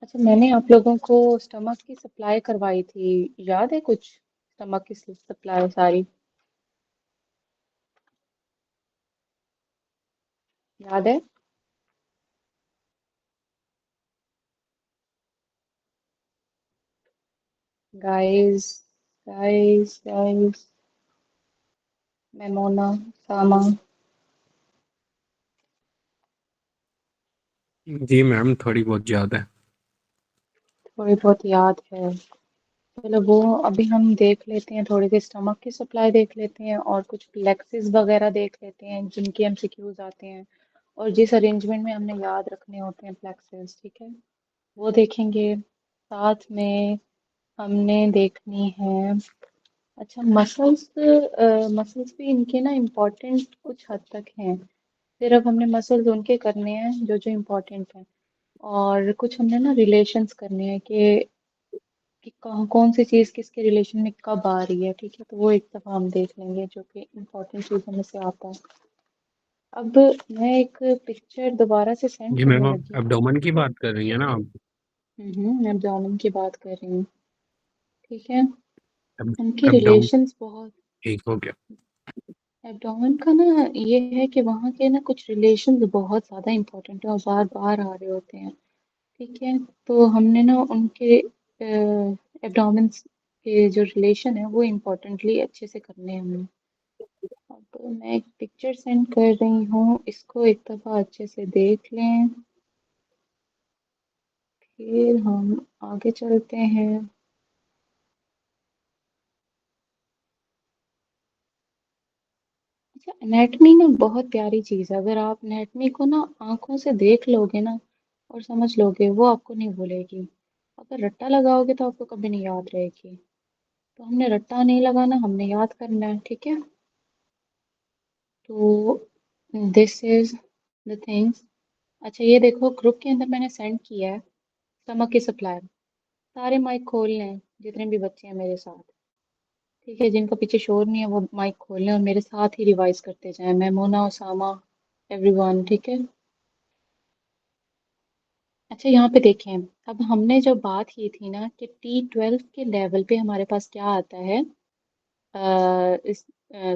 अच्छा, मैंने आप लोगों को स्टमक की सप्लाई करवाई थी। याद है कुछ? स्टमक की सप्लाई सारी याद है? गाइस, गाइस, मेमोना, सामा। जी मैम, थोड़ी बहुत याद है। थोड़ी बहुत याद है। चलो वो अभी हम देख लेते हैं, थोड़ी सी स्टमक की सप्लाई देख लेते हैं और कुछ फ्लेक्सिस वगैरह देख लेते हैं जिनके एमसीक्यूज आते हैं और जिस अरेंजमेंट में हमने याद रखने होते हैं फ्लेक्सिस। ठीक है, वो देखेंगे। साथ में हमने देखनी है। अच्छा, मसल्स। मसल्स भी इनके ना इम्पोर्टेंट कुछ हद तक हैं। फिर अब हमने मसल्स उनके करने हैं जो जो इम्पोर्टेंट हैं। और कुछ हमने ना रिलेशंस करने हैं कि कौन कौन सी चीज़ किसके रिलेशन में कब आ रही है। ठीक है, तो वो एक दफ़ा हम देख लेंगे जो कि इम्पोर्टेंट चीज़ों में से आता है। अब मैं एक पिक्चर दोबारा से सेंड जी करने मैम, आप लगी हूँ। एब्डोमेन की बात कर रही हैं ना आप? मैं एब्डोमेन की बात कर रही हूँ। ठीक है, उनके एब्डोमेन रिलेशंस बहुत। ठीक हो गया। एब्डोमेन का ना ये है कि वहाँ के ना कुछ रिलेशंस बहुत ज़्यादा इंपॉर्टेंट है और बार बार आ रहे होते हैं। ठीक है, तो हमने ना उनके एब्डोमेन्स के जो रिलेशन है वो इम्पोर्टेंटली अच्छे से करने हैं हमें। अब मैं एक पिक्चर सेंड कर रही हूँ, इसको एक दफ़ा अच्छे से देख लें, फिर हम आगे चलते हैं। अच्छा, एनाटमी ना बहुत प्यारी चीज़ है। अगर आप एनाटमी को ना आंखों से देख लोगे ना और समझ लोगे, वो आपको नहीं भूलेगी। अगर रट्टा लगाओगे तो आपको कभी नहीं याद रहेगी। तो हमने रट्टा नहीं लगाना, हमने याद करना है। ठीक है, तो दिस इज द थिंग्स। अच्छा, ये देखो ग्रुप के अंदर मैंने सेंड किया है स्टमक की सप्लाई। सारे माइक खोल लें जितने भी बच्चे हैं मेरे साथ। ठीक है, जिनका पीछे शोर नहीं है वो माइक खोल लें और मेरे साथ ही रिवाइज करते जाएं। मैमोना, ओसामा, एवरीवन। ठीक है। अच्छा, यहाँ पे देखें। अब हमने जो बात की थी ना कि T12 के लेवल पे हमारे पास क्या आता है। इस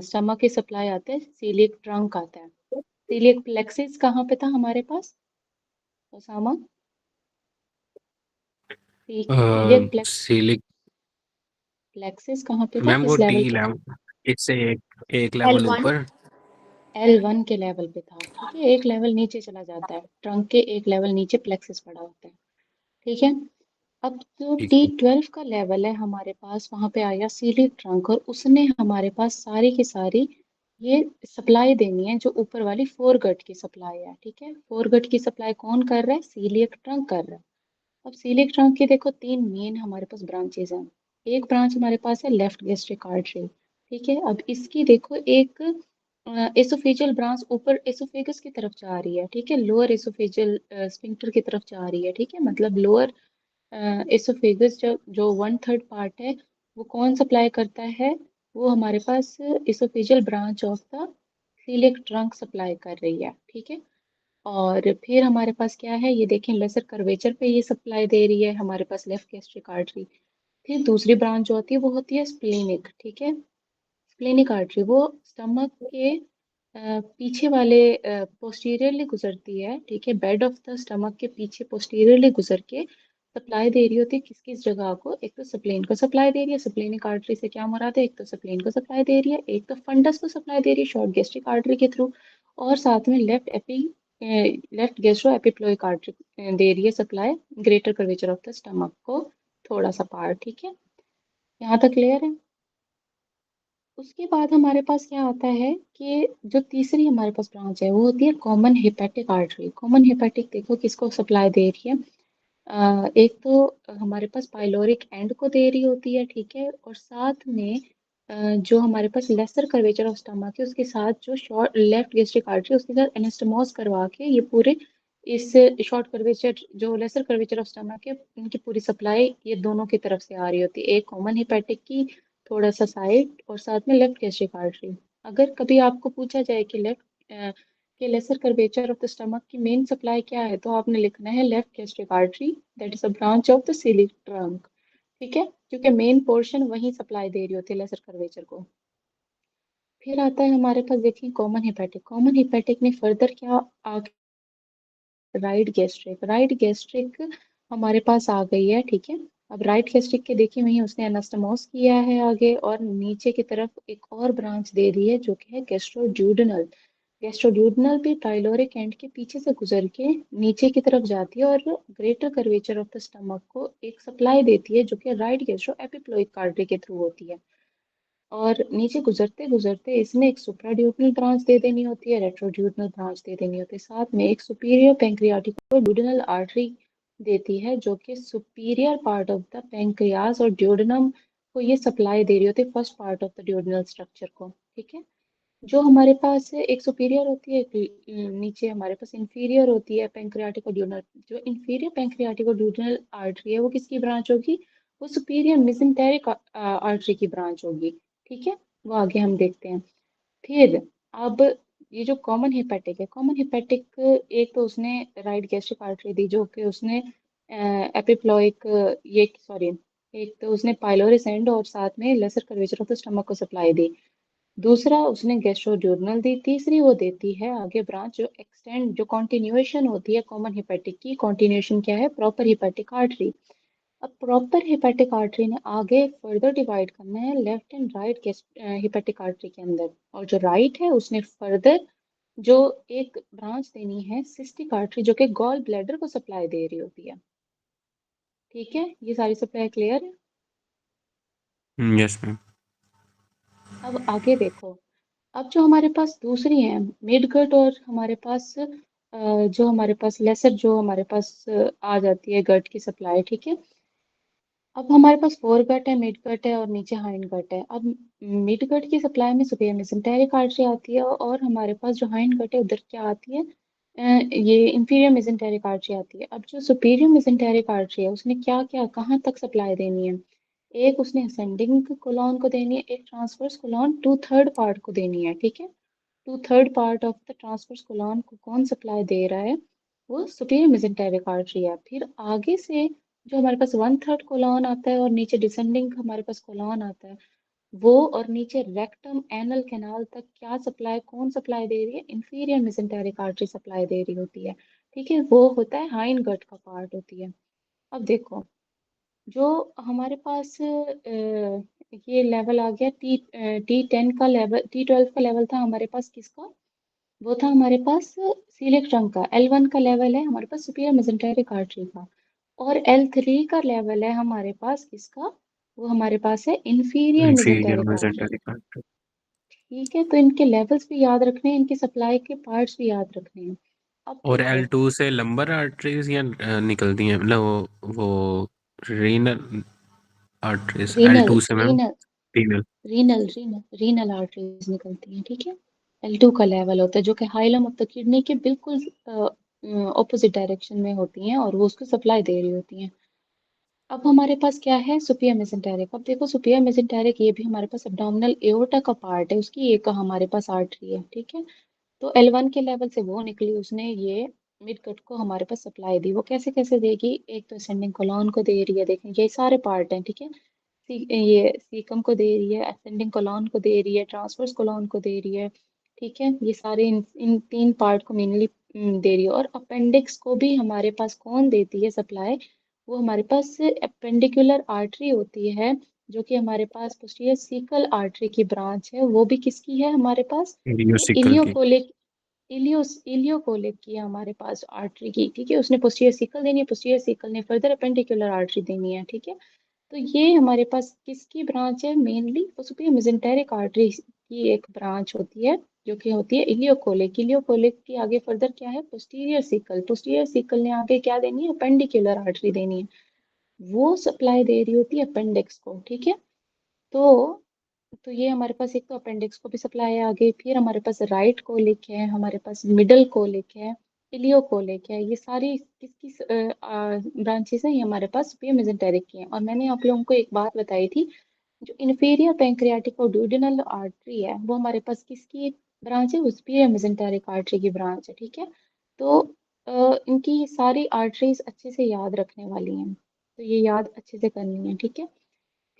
स्टमक की सप्लाई आता है, सीलियक ट्रंक आता है। सीलियक प्लेक्सिस कहाँ पे था हमारे पास, ओसामा? सीलियक सिलिक प्लेक्सिस कहाँ पे था, मैम, वो किस डी लेवल पे था? लेवल इससे एक लेवल L1। ऊपर। L1 के लेवल पे था। ठीक है, एक लेवल नीचे चला जाता है, ट्रंक के एक लेवल नीचे प्लेक्सिस पड़ा होता है। ठीक है, अब जो ठीक है। T12 का लेवल है हमारे पास, वहां पे आया सीलियक ट्रंक और उसने हमारे पास सारी की सारी ये सप्लाई देनी है जो ऊपर वाली फोर गट की सप्लाई है। ठीक है, फोर गट की सप्लाई कौन कर रहा है? सीलियक ट्रंक कर रहा है। अब सीलियक ट्रंक की देखो तीन मेन हमारे पास ब्रांचेज हैं। एक ब्रांच हमारे पास है लेफ्ट गैस्ट्रिक आर्टरी। ठीक है, अब इसकी देखो एक एसोफेजियल ब्रांच ऊपर एसोफेगस की तरफ जा रही है। ठीक है, लोअर एसोफेजियल स्फिंक्टर की तरफ जा रही है। ठीक है, मतलब लोअर एसोफेगस जो जो वन थर्ड पार्ट है वो कौन सप्लाई करता है? वो हमारे पास oesophageal branch of the coeliac trunk supply कर रही है। ठीक है, और फिर हमारे पास क्या है, ये देखें लेसर कर्वेचर पे ये सप्लाई दे रही है हमारे पास लेफ्ट गैस्ट्रिक आर्टरी। फिर दूसरी ब्रांच जो होती है वो होती है स्प्लेनिक। ठीक है, स्प्लेनिक आर्टरी वो स्टमक के पीछे वाले पोस्टीरियरली गुजरती है। ठीक है, बेड ऑफ द स्टमक के पीछे पोस्टीरियरली गुजर के सप्लाई दे रही होती है किस किस जगह को। एक तो स्प्लेन को सप्लाई दे रही है, स्प्लेनिक आर्टरी से क्या मुराद है, एक तो स्प्लेन को सप्लाई दे रही है, एक तो फंडस को सप्लाई दे रही है शॉर्ट गैस्ट्रिक आर्टरी के थ्रू, और साथ में लेफ्ट गैस्ट्रो एपिप्लोइक आर्टरी दे रही है supply greater curvature of the stomach को थोड़ा सा पार्ट। ठीक है, यहाँ तक क्लियर है? उसके बाद हमारे पास क्या आता है कि जो तीसरी हमारे पास ब्रांच है वो होती है common hepatic artery. Common hepatic देखो किसको सप्लाई दे रही है। एक तो हमारे पास पाइलोरिक एंड को दे रही होती है। ठीक है, और साथ में जो हमारे पास लेसर कर्वेचर ऑफ स्टमक है उसके साथ जो शॉर्ट लेफ्ट गैस्ट्रिक आर्टरी उसके साथ एनास्टमोस करवा के ये पूरे इस शॉर्ट कर्वेचर जो लेसर कर्वेचर ऑफ स्टमक है उनकी पूरी सप्लाई ये दोनों की तरफ से आ रही होती है, एक कॉमन हेपेटिक की थोड़ा सा साइड और साथ में लेफ्ट गैस्ट्रिक आर्टरी। अगर कभी आपको पूछा जाए कि कि lesser curvature of the stomach की मेन सप्लाई क्या है, तो आपने लिखना है left gastric artery that is a branch of the coeliac trunk. ठीक है, क्योंकि मेन पोर्शन वही सप्लाई दे रही होती है लेसर कर्वेचर को। फिर आता है हमारे पास, देखिए कॉमन हेपेटिक। कॉमन हेपेटिक में फर्दर क्या आ, राइट गैस्ट्रिक। राइट गैस्ट्रिक हमारे पास आ गई है, ठीक है। अब राइट गैस्ट्रिक के देखिए वहीं उसने एनास्टमोस किया है आगे, और नीचे की तरफ एक और ब्रांच दे दी है जो कि है गैस्ट्रोड्यूडेनल। गैस्ट्रोड्यूडेनल भी पाइलोरिक एंड के पीछे से गुजर के नीचे की तरफ जाती है और greater curvature of the stomach को एक सप्लाई देती है जो कि राइट गैस्ट्रो एपिप्लोइक आर्टरी के थ्रू होती है। और नीचे गुजरते गुजरते इसने एक सुप्राड्यूटनल ब्रांच दे देनी होती है, रेट्रोड्यूटनल ब्रांच दे देनी होती है, साथ में एक सुपीरियर पेंक्रियाटिक ड्यूडेनल आर्टरी देती है जो कि superior part of the pancreas और ड्यूडेनम को ये सप्लाई दे रही होती है, first part of the duodenal structure को। ठीक है, जो हमारे पास है एक सुपीरियर होती है, एक नीचे हमारे पास इंफीरियर होती है पेंक्रियाटिक ड्यूडनल। जो इंफीरियर पेंक्रियाटिक ड्यूडनल आर्टरी है वो किसकी ब्रांच होगी, वो सुपीरियर मेसेंटेरिक आर्टरी की ब्रांच होगी। ठीक है, वो आगे हम देखते हैं। फिर अब ये जो कॉमन हेपेटिक है, कॉमन हेपेटिक एक तो उसने राइट गैस्ट्रिक आर्टरी दी जो कि उसने एपिप्लॉइक, ये सॉरी, एक तो उसने पाइलोरिस एंड और साथ में lesser curvature of the stomach को सप्लाई दी। दूसरा उसने गैस्ट्रोड्यूडनल दी। तीसरी वो देती है आगे ब्रांच जो एक्सटेंड, जो कॉन्टिन्यूएशन होती है कॉमन हेपेटिक की। कॉन्टिन्यूएशन क्या है, प्रॉपर हेपेटिक आर्टरी। अब प्रॉपर हेपेटिक आर्टरी ने आगे फर्दर डिवाइड करना है left and right hepatic artery के अंदर, और जो राइट है उसने फर्दर जो एक ब्रांच देनी है सिस्टिक आर्टरी जो कि गॉल ब्लैडर को सप्लाई दे रही होती है। ठीक है, ये सारी सप्लाई क्लियर है। Yes ma'am. अब आगे देखो, अब जो हमारे पास दूसरी है मिड गट, और हमारे पास जो हमारे पास लेसर जो हमारे पास आ जाती है गट की सप्लाई। ठीक है, अब हमारे पास फोर गट है, मिड गट है और नीचे हाइंड गट है। अब मिड गट की सप्लाई में सुपीरियर मेसेंटेरिक आर्टरी आती है, और हमारे पास जो हाइंड गट है उधर क्या आती है, ये इंफीरियर मेसेंटेरिक आर्टरी आती है। अब जो सुपीरियर मेसेंटेरिक आर्टरी है उसने क्या क्या कहाँ तक सप्लाई देनी है, एक उसने असेंडिंग कोलॉन को देनी है, एक transverse colon two third part को देनी है। ठीक है, two third part of the transverse colon को कौन सप्लाई दे रहा है, वो सुपीरियर मेसेंटेरिक आर्टरी है। फिर आगे से जो हमारे पास वन थर्ड कोलॉन आता है और नीचे डिसेंडिंग हमारे पास कोलॉन आता है, वो और नीचे रेक्टम एनल कैनाल तक क्या सप्लाई, कौन सप्लाई दे रही है, इंफीरियर मेसेंटेरिक आर्टरी सप्लाई दे रही होती है। ठीक है, वो होता है हाइंड गट का पार्ट होती है। अब देखो, जो हमारे पास ये लेवल आ गया टी 10 का लेवल, T12 का लेवल था हमारे पास किसका, वो था हमारे पास सीलिक ट्रंक का। L1 का लेवल है हमारे पास सुपीरियर मेसेंटेरिक आर्टरी का, और L3 का लेवल है हमारे पास किसका, वो हमारे पास है inferior inferior mesenteric artery. Mesenteric artery. ठीक है, तो इनके लेवल्स भी याद रखने हैं, इनकी सप्लाई के पार्ट्स भी याद रखने हैं। अब और देखो, L2 से लंबर आर्टरीज या निकलती हैं, मतलब वो रीनल आर्टरीज रीनल L2 से ma'am. Renal renal. Renal arteries निकलती हैं। ठीक है, L2 का लेवल होता है जो कि हाइलम ऑफ द किडनी के बिल्कुल ऑपोजिट डायरेक्शन में होती हैं और वो उसको सप्लाई दे रही होती हैं। अब हमारे पास क्या है, सुपियर मेसेंटेरिक। अब देखो सुपियर मेसेंटेरिक ये भी हमारे पास एब्डोमिनल एओर्टा का पार्ट है, उसकी एक हमारे पास आर्टरी है। ठीक है, तो L1 के लेवल से वो निकली, उसने ये मिड कट को हमारे पास सप्लाई दी। वो कैसे कैसे देगी, एक तो असेंडिंग कोलॉन को दे रही है, देखें ये सारे पार्ट हैं। ठीक है, ये सीकम को दे रही है, असेंडिंग कोलॉन को दे रही है, ट्रांसवर्स कोलॉन को दे रही है। ठीक है, ये सारे इन तीन पार्ट को मेनली दे रही है। और अपेंडिक्स को भी हमारे पास कौन देती है सप्लाई, वो हमारे पास अपेंडिकुलर आर्टरी होती है जो कि हमारे पास पोस्टीरियर सीकल आर्टरी की ब्रांच है। वो भी किसकी है हमारे पास, वो इलियोसिकल की। इलियोकोलिक, इलियोकोलिक की है हमारे पास आर्टरी की। ठीक है, उसने पोस्टीरियर सीकल देनी है, पोस्टीरियर सीकल ने फर्दर अपेंडिकुलर आर्टरी देनी है। ठीक है, तो ये हमारे पास किसकी ब्रांच है, मेनली सुपीरियर मेसेंटेरिक आर्टरी की एक ब्रांच होती है जो कि होती है इलियोकोलिक। इलियोकोलिक की आगे फर्दर क्या है, पोस्टीरियर सीकल। पोस्टीरियर सीकल ने आगे क्या देनी है, अपेंडिकुलर आर्टरी देनी है, वो सप्लाई दे रही होती है अपेंडिक्स को। ठीक है, तो ये हमारे पास एक तो अपेंडिक्स को भी सप्लाई है आगे। फिर हमारे पास राइट कोलिक है, हमारे पास मिडल कोलिक है, इलियो कोलिक है। ये सारी किसकी ब्रांचेस हैं, ये हमारे पास सुपीरियर मेसेंटेरिक की हैं। और मैंने आप लोगों को एक बात बताई थी, जो इन्फीरियर पेंक्रियाटिक और ड्यूडेनल आर्टरी है वो हमारे पास किसकी है, ब्रांच है, उस भी है मेसेंटेरिक आर्टरी की ब्रांच है, ठीक है। तो इनकी सारी आर्टरीज अच्छे से याद रखने वाली हैं, तो ये याद अच्छे से करनी है, ठीक है।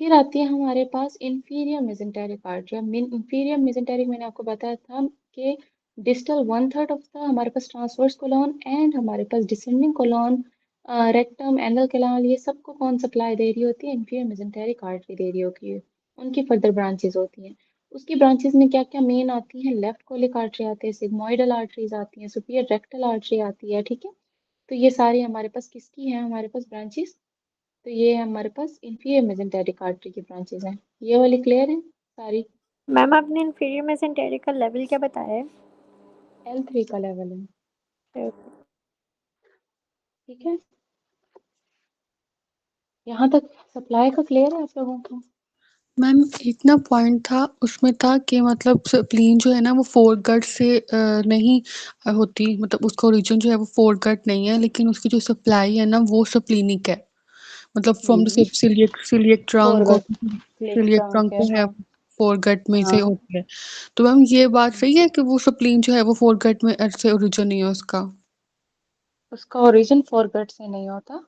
फिर आती है हमारे पास inferior mesenteric artery. Inferior mesenteric मैंने आपको बताया था कि distal one third of the हमारे पास ट्रांसवर्स कोलॉन एंड हमारे पास descending colon, rectum, anal canal, ये सबको कौन सप्लाई दे रही होती है? इंफीरियर मेसेंटेरिक आर्टरी दे रही होती है। उनकी फर्दर ब्रांचेस होती हैं। उसकी ब्रांचेस में क्या क्या मेन आती हैं? लेफ्ट कोलिक आर्टरी आती है, सिग्मोइडल आर्टरीज आती हैं, सुपीरियर रेक्टल आर्टरी आती है, ठीक है। तो ये सारी हमारे पास किसकी है हमारे पास ब्रांचेस? तो ये हमारे पास इंफीरियर मेसेंटेरिक आर्टरी की ब्रांचेस हैं। ये वाली क्लियर है सारी? मैम आपने इन्फीरियर मेसेंटेरिक का लेवल क्या बताया है? L3 का लेवल है, ठीक है। यहाँ तक सप्लाई का क्लियर है आप लोगों को? मैम एक ना पॉइंट था उसमें था कि मतलब स्प्लीन जो है ना वो फोर गट से नहीं होती, मतलब उसका ओरिजिन जो है वो फोर गट नहीं है, लेकिन उसकी जो सप्लाई है ना वो स्प्लीनिक है, मतलब from the hmm, coeliac trunk और forward click coeliac trunk trunk है, जो है हाँ। फोर गट में से हाँ, होती है। तो मैम ये बात सही है कि वो स्प्लीन जो है वो फोर गट में से ओरिजिन नहीं है उसका? उसका ओरिजिन फॉरगट से नहीं होता,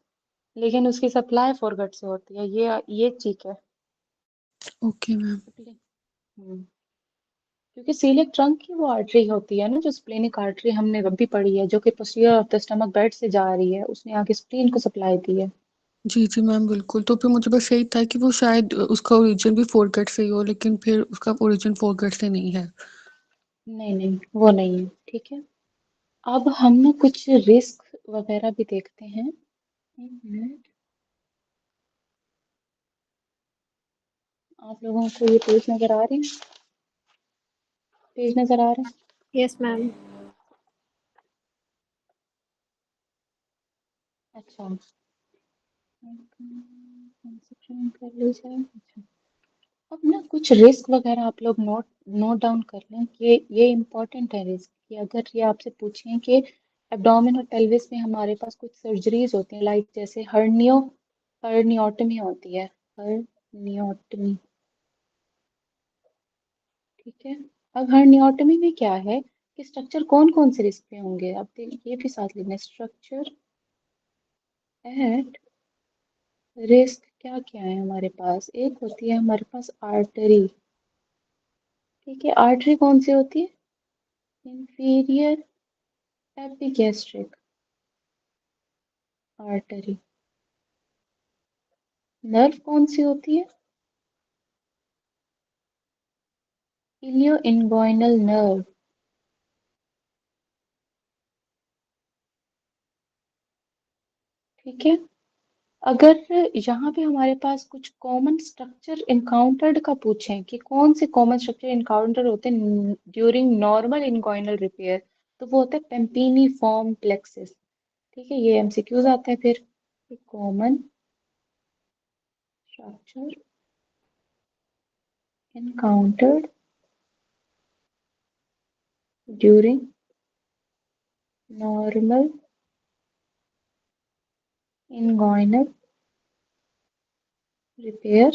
लेकिन उसकी सप्लाई फॉरगट से होती है, ये ठीक है। Okay ma'am. हम्म, क्योंकि सीलियक ट्रंक की वो आर्टरी होती है ना, जो स्प्लेनिक आर्टरी हमने अभी पढ़ी है, जो कि posterior of the stomach bed से जा रही है, उसने आगे स्प्लीन को सप्लाई दी है। जी जी मैम बिल्कुल, तो फिर मुझे बस यही था कि वो शायद उसका ओरिजिन भी फोर गट से ही हो, लेकिन फिर उसका ओरिजिन फोर गट से नहीं है। नहीं नहीं, वो नहीं है, ठीक है। अब हम ना कुछ रिस्क वगैरह भी देखते हैं। एक मिनट, आप लोगों को ये पेज नजर आ रहे हैं? पेज नजर आ रहा है? Yes ma'am. अच्छा, कंसिडर कर लीजिए। अच्छा, अब ना कुछ रिस्क वगैरह आप लोग नोट नोट डाउन कर लें कि ये इम्पोर्टेंट है रिस्क, कि अगर ये आपसे पूछें कि एब्डोमेन और पेल्विस में हमारे पास कुछ सर्जरीज होती हैं, लाइक जैसे हर्नियोटमी होती है, हर्नियोटमी, ठीक है। अब हर्नियोटमी में क्या है कि स्ट्रक्चर कौन कौन से रिस्क पे होंगे, अब ये भी साथ लेना, स्ट्रक्चर एट रिस्क क्या क्या है हमारे पास? एक होती है हमारे पास आर्टरी, ठीक है। आर्टरी कौन सी होती है? Inferior epigastric artery. नर्व कौन सी होती है? इलियो इनगुइनल नर्व, ठीक है। अगर यहाँ पे हमारे पास कुछ कॉमन स्ट्रक्चर इनकाउंटर्ड का पूछें कि कौन से कॉमन स्ट्रक्चर इनकाउंटर होते हैं ड्यूरिंग नॉर्मल इनगुइनल रिपेयर, तो वो होता है पेम्पिनी फॉर्म प्लेक्सिस, ठीक है। ये एमसीक्यूज आते हैं फिर। Common structure encountered during normal inguinal repair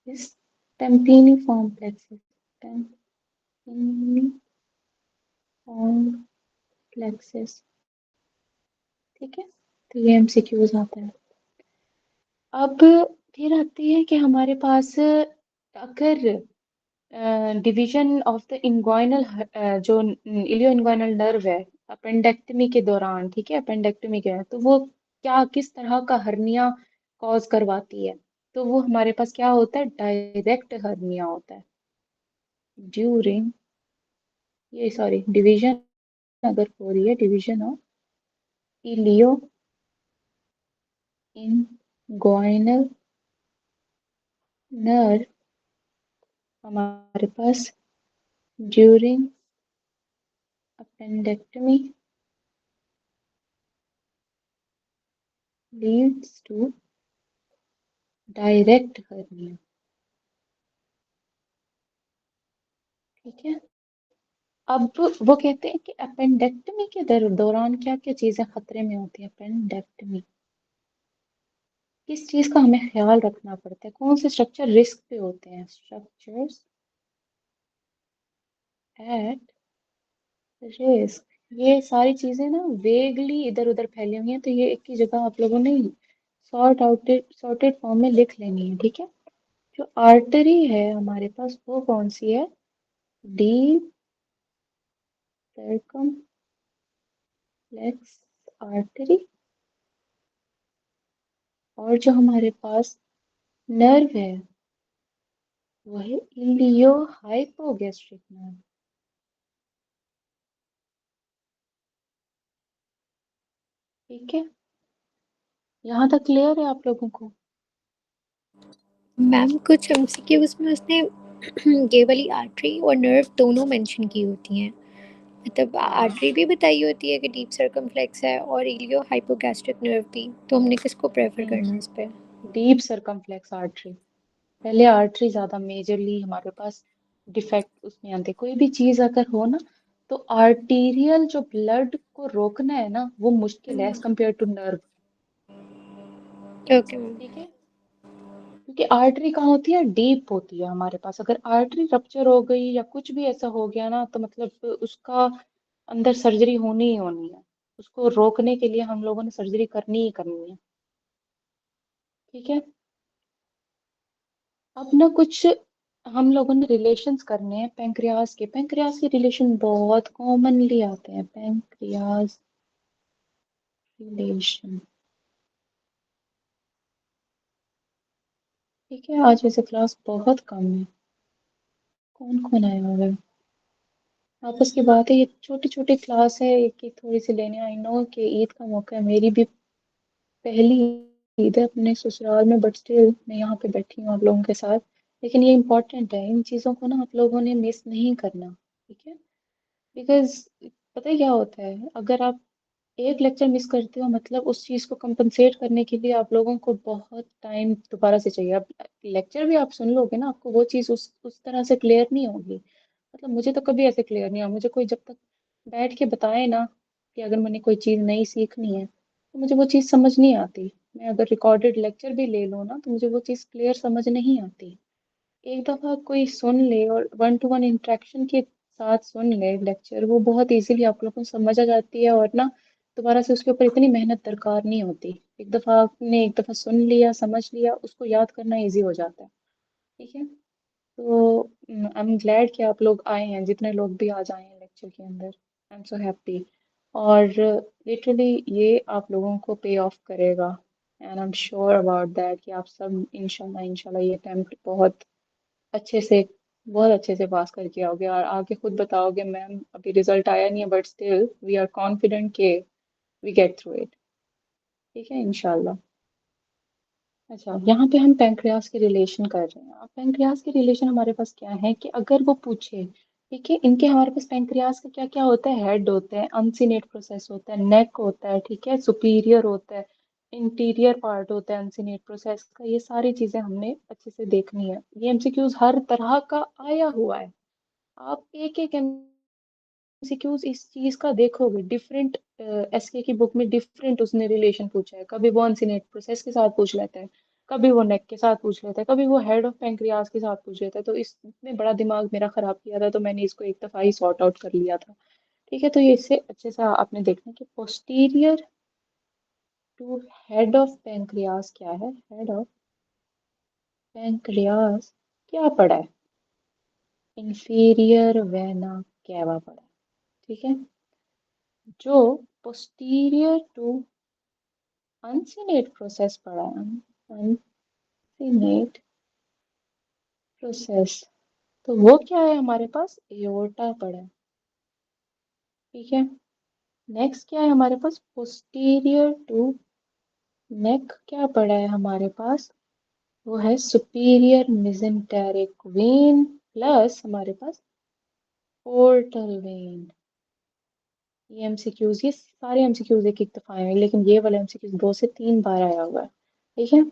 is tympaniform plexus. Tympaniform plexus, ठीक है। तो ये एमसीक्यूज आता है। अब फिर आती है कि हमारे पास अगर डिवीजन ऑफ द इंग्वाइनल, जो इलियो इंग्वाइनल नर्व है अपेंडेक्टमी के दौरान, ठीक है, अपेंडेक्टमी के, तो वो क्या किस तरह का हर्निया कॉज करवाती है? तो वो हमारे पास क्या होता है? डायरेक्ट हर्निया होता है ड्यूरिंग, ये सॉरी, डिवीजन अगर हो रही है, division of ilioinguinal nerve हमारे पास during appendectomy leads to direct hernia, ठीक है। अब वो कहते हैं कि अपेंडेक्टमी के दौरान क्या क्या चीजें खतरे में होती है? अपेंडेक्टमी, किस चीज का हमें ख्याल रखना पड़ता है? कौन से स्ट्रक्चर रिस्क पे होते हैं? Structures at risk. ये सारी चीजें ना वेगली इधर उधर फैली हुई हैं, तो ये एक ही जगह आप लोगों ने सॉर्टेड फॉर्म में लिख लेनी है, ठीक है। जो आर्टरी है हमारे पास वो कौन सी है? Deep circumflex artery. और जो हमारे पास नर्व है वो है इलियो हाइपोगैस्ट्रिक नर्व, ठीक है। यहाँ तक क्लियर है आप लोगों को? मैम कुछ एमसीक्यूज में उसने ये वाली आर्टरी और नर्व दोनों मेंशन की होती हैं, मतलब हाँ आर्टरी भी बताई होती है कि डीप सर्कमफ्लेक्स है और इलियो हाइपोगैस्ट्रिक नर्व भी, तो हमने किसको प्रेफर करना है इस पे? Deep circumflex artery. पहले आर्टरी ज्यादा मेजरली हमारे पास डिफेक्ट उसमें आते। कोई भी चीज अगर हो ना, तो आर्टीरियल जो ब्लड को रोकना है ना वो मुश्किल है as compare to nerve, okay ma'am. ठीक है। क्योंकि आर्टरी कहाँ होती है? डीप होती है हमारे पास। अगर आर्टरी रप्चर हो गई या कुछ भी ऐसा हो गया ना, तो मतलब उसका अंदर सर्जरी होनी ही होनी है। उसको रोकने के लिए हम लोगों ने सर्जरी करनी ही करनी है, ठीक है। अब ना कुछ हम लोगों ने रिलेशंस करने हैं पेंक्रियाज के। पेंक्रियाज के रिलेशन बहुत कॉमनली आते हैं, पेंक्रियाज रिलेशन, ठीक है। आज वैसे क्लास बहुत कम है, कौन कौन आया हुआ है? आपस की बात है, ये छोटी छोटी क्लास है, एक एक थोड़ी सी लेने। आई नो कि ईद का मौका है, मेरी भी पहली ईद है अपने ससुराल में, बट स्टिल मैं यहाँ पे बैठी हूँ आप लोगों के साथ। लेकिन ये इम्पोर्टेंट है, इन चीज़ों को ना आप लोगों ने मिस नहीं करना, ठीक है। बिकॉज पता है क्या होता है, अगर आप एक लेक्चर मिस करते हो, मतलब उस चीज को कंपनसेट करने के लिए आप लोगों को बहुत टाइम दोबारा से चाहिए। अब लेक्चर भी आप सुन लोगे ना, आपको वो चीज उस तरह से क्लियर नहीं होगी। मतलब मुझे तो कभी ऐसे क्लियर नहीं हुआ। मुझे कोई जब तक बैठ के बताए ना कि अगर मैंने कोई चीज नई सीखनी है, तो मुझे वो चीज समझ नहीं आती। मैं अगर रिकॉर्डेड लेक्चर भी ले लूँ ना, तो मुझे वो चीज क्लियर समझ नहीं आती। एक दफा कोई सुन ले और वन टू वन इंटरेक्शन के साथ सुन ले लेक्चर, वो बहुत इजीली आप लोगों को समझ आ जाती है। और ना दोबारा से उसके ऊपर इतनी मेहनत दरकार नहीं होती। एक दफा आपने एक दफा सुन लिया, समझ लिया, उसको याद करना इजी हो जाता है, ठीक है। तो आई एम ग्लैड कि आप लोग आए हैं, जितने लोग भी आ जाए हैं लेक्चर के अंदर। I am so happy. और लिटरली ये आप लोगों को पे ऑफ करेगा, and I am sure about that कि आप सब इंशाल्लाह इंशाल्लाह ये अटेम्प्ट अच्छे से बहुत अच्छे से पास करके आओगे। और आगे खुद बताओगे मैम अभी रिजल्ट आया नहीं है, but still we are confident के वी गेट थ्रू इट, ठीक है इंशाल्लाह। अच्छा, यहाँ पे हम पेंक्रियास के रिलेशन कर रहे हैं। अब पेंक्रियास के रिलेशन हमारे पास क्या है कि अगर वो पूछे, ठीक है, इनके हमारे पास पेंक्रियास का क्या क्या होता है? हेड होता है, अनसिनेट प्रोसेस होता है, नेक होता है, ठीक है, सुपीरियर होता है, इंटीरियर पार्ट होता है अनसिनेट प्रोसेस का। ये सारी चीजें हमने अच्छे से देखनी है। ये एमसीक्यूज हर तरह का आया हुआ है। आप एक एक एमसीक्यूज इस चीज का देखोगे, डिफरेंट एसके की बुक में डिफरेंट उसने रिलेशन पूछा है। कभी वो अनसिनेट प्रोसेस के साथ पूछ लेता है, कभी वो नेक के साथ पूछ लेता है, कभी वो हेड ऑफ पेंक्रियाज के साथ पूछ लेता है। तो इसने बड़ा दिमाग मेरा खराब किया था, तो मैंने इसको एक दफा ही सॉर्ट आउट कर लिया था, ठीक है। तो ये इससे अच्छे से आपने देखना कि posterior to head of pancreas क्या है। हेड ऑफ पेंक्रियाज क्या पढ़ा है? इंफीरियर वेना कैवा पढ़ा है, ठीक है। जो पोस्टीरियर टू अनसिनेट प्रोसेस पढ़ा है, अनसिनेट प्रोसेस, तो वो क्या है हमारे पास? एओर्टा पढ़ा है, ठीक है। नेक्स्ट क्या है हमारे पास? पोस्टीरियर टू नेक क्या पढ़ा है हमारे पास? वो है सुपीरियर मिजेंटेरिक वेन प्लस हमारे पास पोर्टल वेन। ये एमसीक्यूज, ये सारे एमसीक्यूज एक एक दफा आए हैं, लेकिन ये वाला एमसीक्यूज 2 से 3 बार आया हुआ है, ठीक है।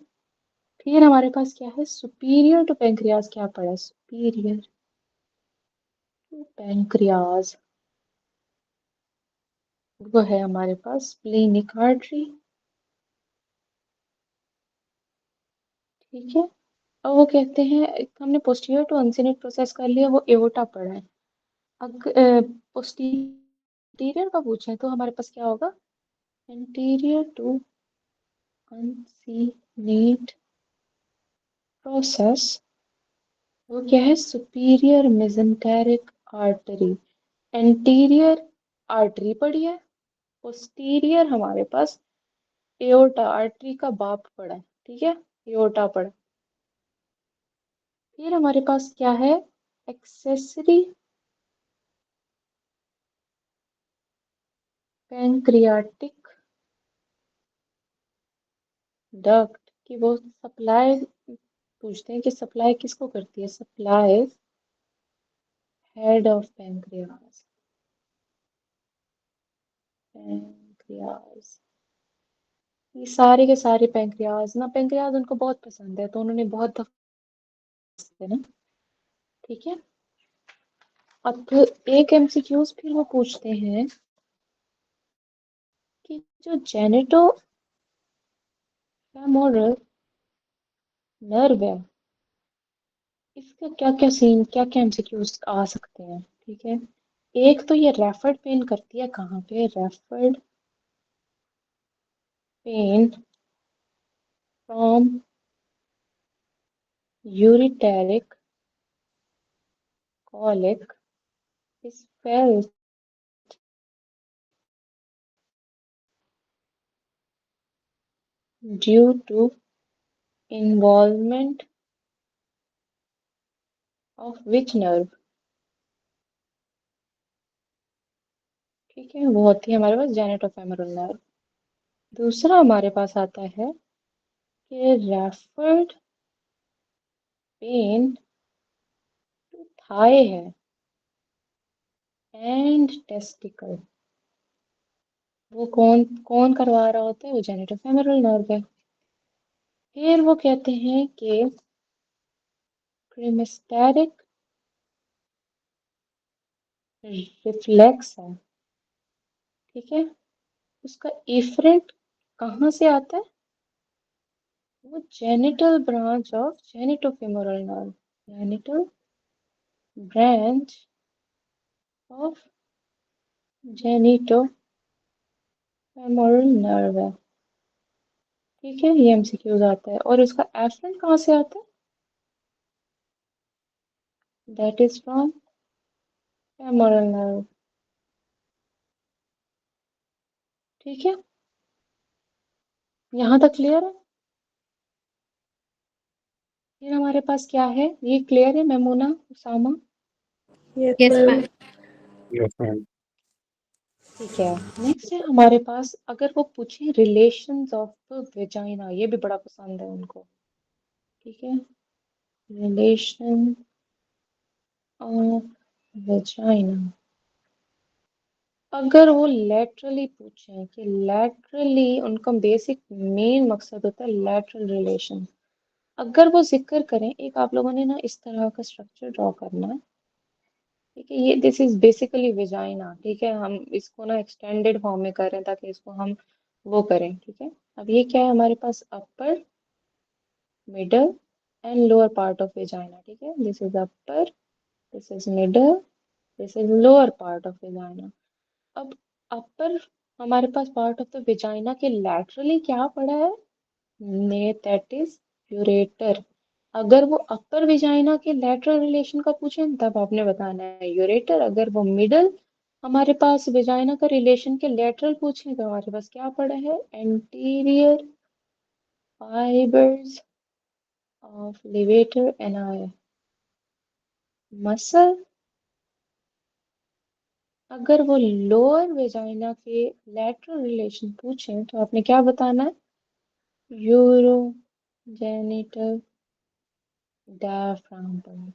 फिर हमारे पास क्या है? सुपीरियर टू पेंक्रियाज क्या पड़ा है? सुपीरियर टू पेंक्रियाज वो है हमारे पास स्प्लेनिक आर्टरी, ठीक है। और वो कहते हैं, हमने पोस्टीरियर टू अनसिनेट प्रोसेस कर लिया, वो एओर्टा पढ़ा है। पोस्टीरियर का पूछे तो हमारे पास क्या होगा? एंटीरियर टू अनसीनेट प्रोसेस, वो क्या है? Superior mesenteric artery. Anterior artery पड़ी है, पोस्टीरियर हमारे पास एओर्टा आर्टरी का बाप पड़ा है, ठीक है, एओर्टा पड़ा। फिर हमारे पास क्या है? एक्सेसरी पैंक्रियाटिक डक्ट की वो सप्लाई, पूछते हैं कि सप्लाई किसको करती है? Supply head of pancreas, pancreas. ये सारे के सारे पैंक्रियाज ना, पैंक्रियाज उनको बहुत पसंद है तो उन्होंने बहुत दफा है ना, ठीक है। अब एक एमसीक्यूज फिर वो पूछते हैं कि जो जेनेटो फेमोरल नर्व है, इसका क्या क्या सीन, क्या क्या एमसीक्यूज आ सकते हैं, ठीक है। एक तो ये रेफर्ड पेन करती है कहाँ पे? Referred pain from ureteric colic is felt due to involvement of which nerve? ठीक है, वो होती है हमारे पास जेनेटोफेमोरल नर्व। दूसरा हमारे पास आता है कि रेफर्ड पेन टू थाई है एंड टेस्टिकल, वो कौन कौन करवा रहा होता है? वो जेनेटोफेमोरल नर्व है। फिर वो कहते हैं कि क्रिमेस्टेरिक रिफ्लेक्स है, ठीक है, उसका इफरेंट कहाँ से आता है? वो genital branch of genitofemoral nerve, genital branch of genitofemoral nerve है, ठीक है, ये एमसीक्यूज आता है। और इसका एफरेंट कहाँ से आता है? That is from femoral nerve, ठीक है, यहाँ तक क्लियर है। फिर हमारे पास क्या है? ये क्लियर है Memona, Usama? Yes ma'am. Yes ma'am. ठीक है। नेक्स्ट है हमारे पास, अगर वो पूछे रिलेशंस ऑफ वेजाइना, ये भी बड़ा पसंद है उनको, ठीक है, रिलेशन ऑफ वेजाइना। अगर वो लेटरली पूछे कि लेटरली, उनका बेसिक मेन मकसद होता है लेटरल रिलेशन, अगर वो जिक्र करें, एक आप लोगों ने ना इस तरह का स्ट्रक्चर ड्रॉ करना है, ठीक है, ये दिस इज बेसिकली वेजाइना, ठीक है, हम इसको ना एक्सटेंडेड फॉर्म में कर रहे हैं ताकि इसको हम वो करें, ठीक है। अब ये क्या है हमारे पास? Upper, middle and lower part of vagina, ठीक है, this is upper, this is middle, this is lower part of vagina. अब अपर हमारे पास पार्ट ऑफ द वेजाइना के लैटरली क्या पड़ा है? ने दैट इज यूरेटर। अगर वो अपर वेजाइना के लैटरल रिलेशन का पूछे तब आपने बताना है यूरेटर। अगर वो मिडल हमारे पास वेजाइना का रिलेशन के लेटरल पूछे तो हमारे पास क्या पड़ा है? Anterior fibres of levator एनाई muscle. अगर वो लोअर वेजाइना के लेटरल रिलेशन पूछें तो आपने क्या बताना है? यूरोजेनिटल डायफ्राम पर।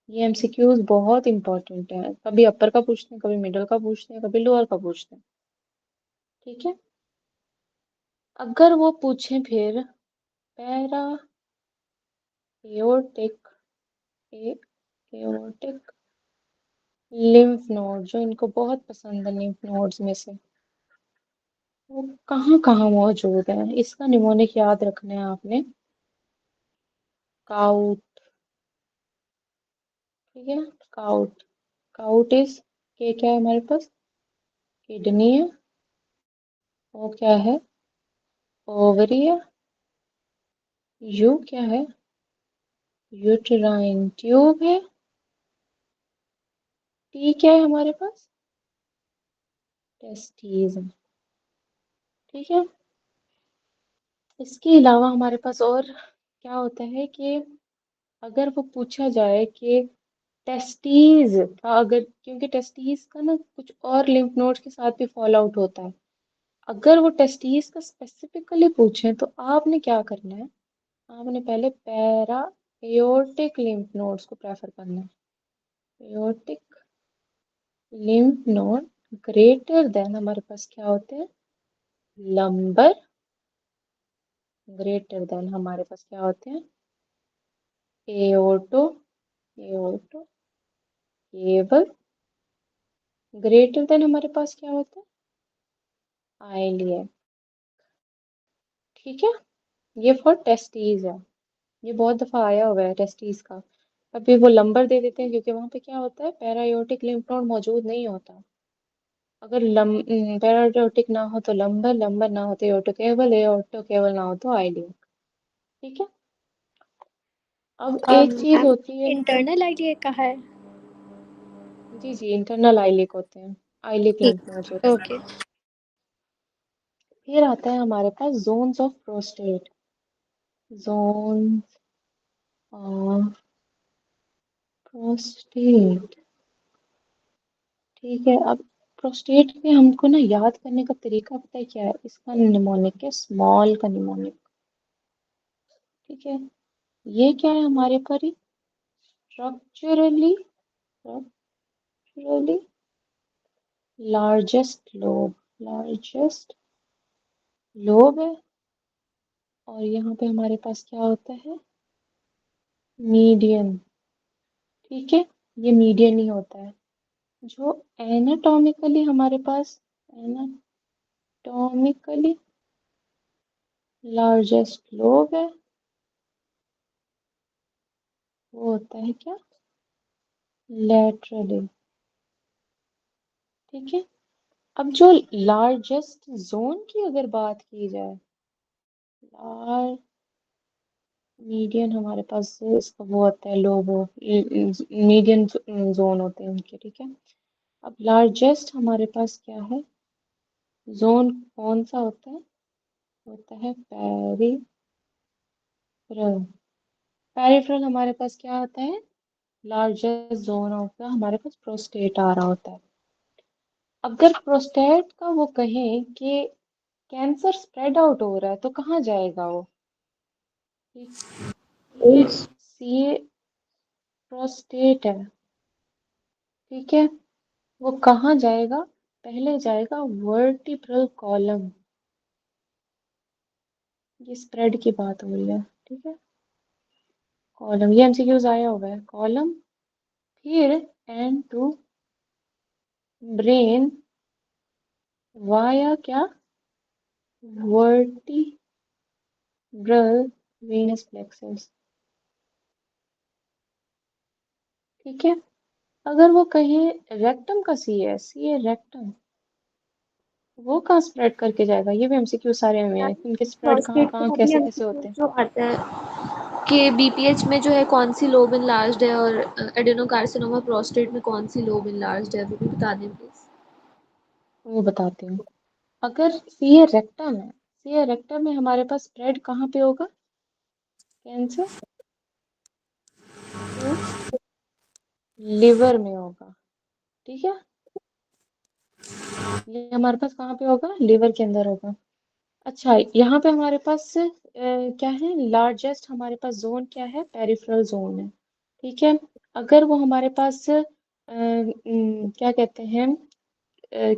ये एमसीक्यूज बहुत इंपॉर्टेंट है, कभी अपर का पूछते हैं, कभी मिडल का पूछते हैं, कभी लोअर का पूछते हैं, ठीक है। अगर वो पूछें फिर para aortic, aortic lymph node, जो इनको बहुत पसंद है लिम्फ नोड्स में से, वो कहाँ कहाँ मौजूद है? इसका निमोनिक याद रखना है आपने। काउट, ठीक है। काउट, काउट इज के, क्या है हमारे पास, किडनी है। ओ क्या है, ओवरी है। यू क्या है, यूट्राइन ट्यूब है। टी क्या है हमारे पास, टेस्टीज है। ठीक है। इसके अलावा हमारे पास और क्या होता है कि अगर वो पूछा जाए कि टेस्टीज का अगर, क्योंकि टेस्टीज का ना कुछ और लिम्फ नोड्स के साथ भी फॉल आउट होता है, अगर वो टेस्टीज का स्पेसिफिकली पूछें तो आपने क्या करना है, आपने पहले पैरा एयोर्टिक लिम्फ नोड्स को प्रेफर करना है। एयोर्टिक लिम्फ नोड ग्रेटर देन हमारे पास क्या होते हैं, लंबर, ग्रेटर देन हमारे पास क्या होते हैं, एओर्टो, एओर्टो केवल, ग्रेटर देन हमारे पास क्या होता है, आइलियन। ठीक है। ये फॉर टेस्टीज है, ये बहुत दफा आया हुआ है टेस्टीज का। अभी वो लंबर दे देते हैं क्योंकि वहां पे क्या होता है, पैरायोटिक लिम्फ नोड मौजूद नहीं होता। अगर पैरायोटिक ना हो तो लंबर, लंबर ना हो तो एओर्टो केवल, एओर्टो केवल ना हो तो आइलियन। ठीक है। अब एक चीज मैम होती है, इंटरनल आइडिया कहाँ है? जी जी, इंटरनल आइलिक होते हैं, आइलिक लिम्फ ठीक, नोड्स होते हैं। ओके। फिर आता है हमारे पास zones of prostate, zone of prostate. ठीक है। अब प्रोस्टेट में हमको ना याद करने का तरीका पता है क्या है, इसका निमोनिक है, स्मॉल का निमोनिक। ठीक है। ये क्या है हमारे पर, structurally, structurally largest lobe, largest lobe है। और यहाँ पे हमारे पास क्या होता है, मीडियन। ठीक है। ये मीडियन ही होता है। जो एनाटॉमिकली हमारे पास, एनाटॉमिकली लार्जेस्ट लोब है, वो होता है क्या, लेटरली। ठीक है। अब जो लार्जेस्ट जोन की अगर बात की जाए, लार मीडियन हमारे पास इसका वो होता है, लोबो, मीडियन जोन होते हैं उनके। ठीक है। अब लार्जेस्ट हमारे पास क्या है, जोन कौन सा होता है पेरिफेरल। पेरिफेरल हमारे पास क्या होता है, लार्जेस्ट जोन ऑफ द हमारे पास प्रोस्टेट आ रहा होता है। अगर प्रोस्टेट का वो कहें कि कैंसर स्प्रेड आउट हो रहा है तो कहाँ जाएगा वो, ये सी प्रोस्टेट है। ठीक है। वो कहाँ जाएगा, पहले जाएगा वर्टिब्रल कॉलम, ये स्प्रेड की बात हो रही है। ठीक है। कॉलम, ये एमसीक्यूज आया हुआ है, कॉलम। फिर एंड टू ब्रेन वाया क्या, वर्टिब्रल वेनस प्लेक्सस। ठीक है। अगर वो कहे रेक्टम का सी है रेक्टम, वो कहाँ स्प्रेड करके जाएगा, ये भी एमसीक्यू सारे में है, इनके स्प्रेड कहाँ प्रोस्टेट कहाँ का भी कैसे कैसे एमसीक्यू होते हैं। जो आता है कि बीपीएच में जो है कौन सी लोब इनलार्ज्ड है और एडेनोकार्सिनोमा प्रोस्टेट में कौन सी लोब इनलार्ज्ड है, वो भी बता दें प्लीज। वो बताती हूँ। अगर सी रेक्टम है, सी रेक्टम में हमारे पास स्प्रेड कहाँ पे होगा, कैंसर टू लिवर में होगा। ठीक है। ये हमारे पास कहाँ पे होगा, लिवर के अंदर होगा। अच्छा, यहाँ पे हमारे पास क्या है, लार्जेस्ट हमारे पास जोन क्या है, पेरिफेरल जोन है। ठीक है। अगर वो हमारे पास क्या कहते हैं,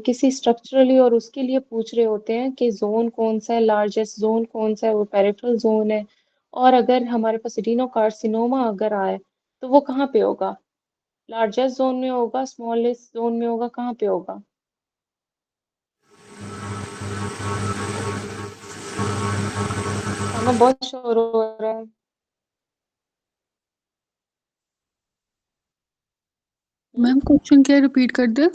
किसी स्ट्रक्चरली और उसके लिए पूछ रहे होते हैं कि जोन कौन सा है, लार्जेस्ट जोन कौन सा है, वो पेरिफेरल जोन है। और अगर हमारे पास रीनोकार्सिनोमा अगर आए तो वो कहाँ पे होगा, लार्जेस्ट जोन में होगा, स्मॉलेस्ट जोन में होगा, कहाँ पे होगा। सामा बहुत शोर हो रहा है। मैम क्वेश्चन क्या रिपीट कर दे?